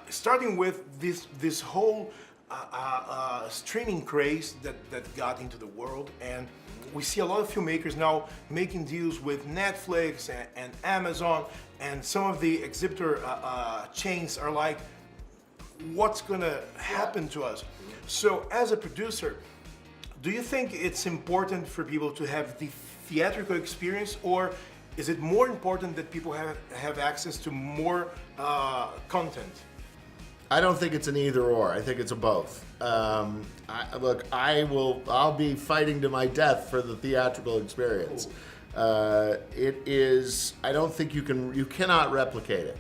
starting with this whole streaming craze that got into the world, and we see a lot of filmmakers now making deals with Netflix and Amazon, and some of the exhibitor chains are like, what's gonna happen to us? So as a producer, do you think it's important for people to have the theatrical experience, or is it more important that people have access to more content? I don't think it's an either or. I think it's a both. I'll be fighting to my death for the theatrical experience. It is. I don't think you cannot replicate it.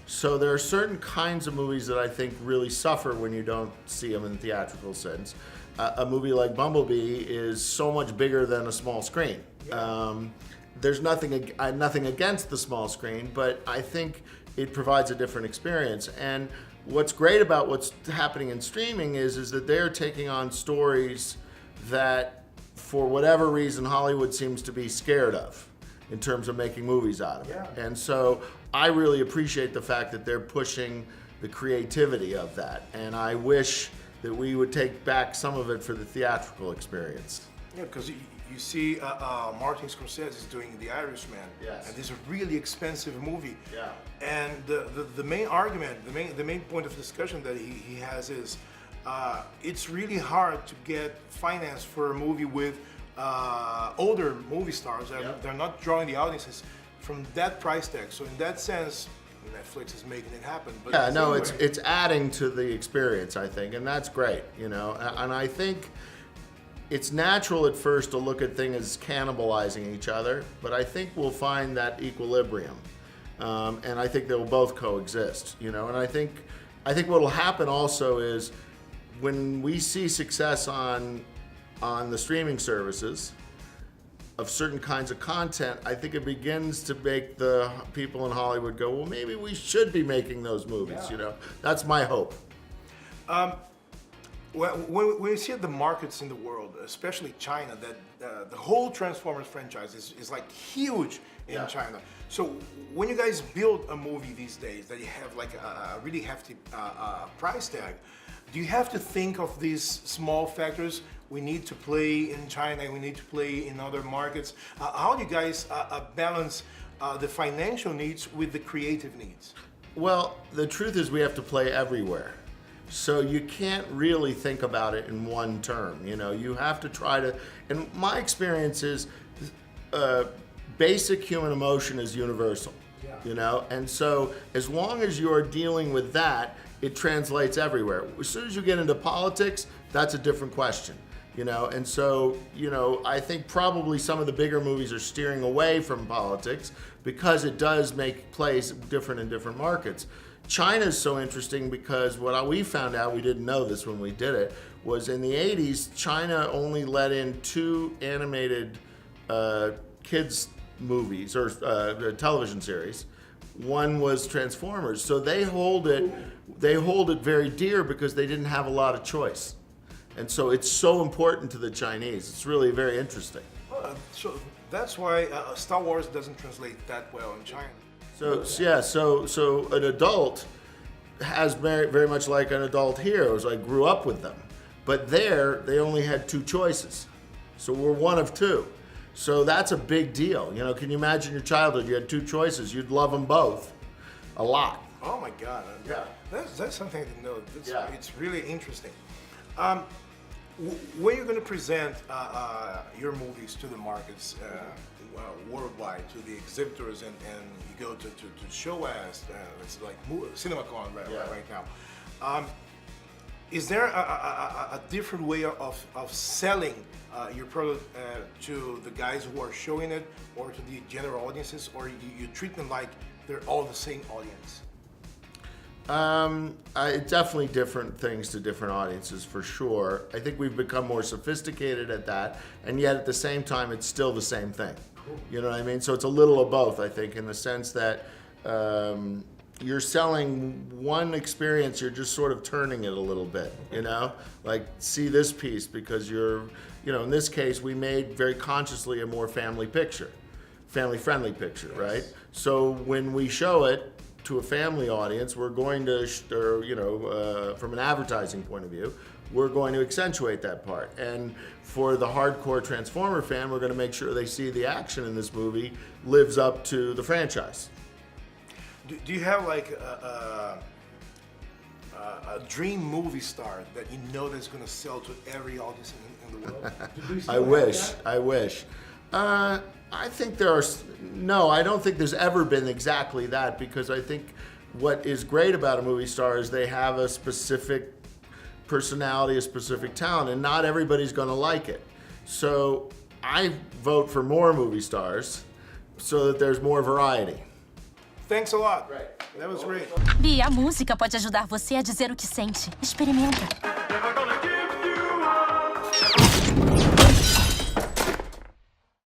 So there are certain kinds of movies that I think really suffer when you don't see them in the theatrical sense. A movie like Bumblebee is so much bigger than a small screen. There's nothing against the small screen, but I think it provides a different experience. And what's great about what's happening in streaming is that they're taking on stories that, for whatever reason, Hollywood seems to be scared of in terms of making movies out of it. Yeah. And so I really appreciate the fact that they're pushing the creativity of that. And I wish that we would take back some of it for the theatrical experience. Yeah, because you see Martin Scorsese is doing The Irishman, Yes. and it's a really expensive movie. Yeah. And the main argument, the main point of discussion that he has is, it's really hard to get finance for a movie with older movie stars. They're not drawing the audiences from that price tag. So in that sense, Netflix is making it happen. But yeah, no, it's adding to the experience, I think, and that's great, you know. And I think it's natural at first to look at things as cannibalizing each other, but I think we'll find that equilibrium, and I think they will both coexist, you know. And I think what will happen also is when we see success on the streaming services of certain kinds of content, I think it begins to make the people in Hollywood go, well, maybe we should be making those movies, you know. That's my hope. When you see the markets in the world, especially China, that the whole Transformers franchise is like huge in China. So when you guys build a movie these days that you have like a really hefty price tag, do you have to think of these small factors? We need to play in China, we need to play in other markets. How do you guys balance the financial needs with the creative needs? Well, the truth is we have to play everywhere. So you can't really think about it in one term, you know. You have to try to, and my experience is basic human emotion is universal, you know. And so as long as you're dealing with that, it translates everywhere. As soon as you get into politics, that's a different question, you know. And so, you know, I think probably some of the bigger movies are steering away from politics because it does make plays different in different markets. China is so interesting because what we found out, we didn't know this when we did it, was in the 80s, China only let in 2 animated kids movies or television series. One was Transformers. So they hold it very dear because they didn't have a lot of choice. And so it's so important to the Chinese. It's really very interesting. So that's why Star Wars doesn't translate that well in China. So yeah, so an adult has very much like an adult heroes. I grew up with them, but there they only had 2 choices, so we're one of 2. So that's a big deal. You know, can you imagine your childhood? You had 2 choices. You'd love them both a lot. Oh my God! Yeah, that's something I didn't know. Yeah. It's really interesting. When you're going to present your movies to the markets worldwide, to the exhibitors, and you go to Show West, it's like CinemaCon right now. Is there a different way of selling your product to the guys who are showing it, or to the general audiences, or you treat them like they're all the same audience? Definitely different things to different audiences, for sure. I think we've become more sophisticated at that, and yet at the same time, it's still the same thing. You know what I mean? So it's a little of both, I think, in the sense that you're selling one experience, you're just sort of turning it a little bit, you know? Like, see this piece because you're, you know, in this case, we made very consciously a more family-friendly picture, right? So when we show it to a family audience, we're going to, from an advertising point of view, we're going to accentuate that part. And for the hardcore Transformer fan, we're going to make sure they see the action in this movie lives up to the franchise. Do you have like a dream movie star that you know that's going to sell to every audience in the world? I wish. I think I don't think there's ever been exactly that, because I think what is great about a movie star is they have a specific personality, a specific talent, and not everybody's going to like it. So I vote for more movie stars so that there's more variety. Thanks a lot. That was great. Bi, a música pode ajudar você a dizer o que sente. Experimenta.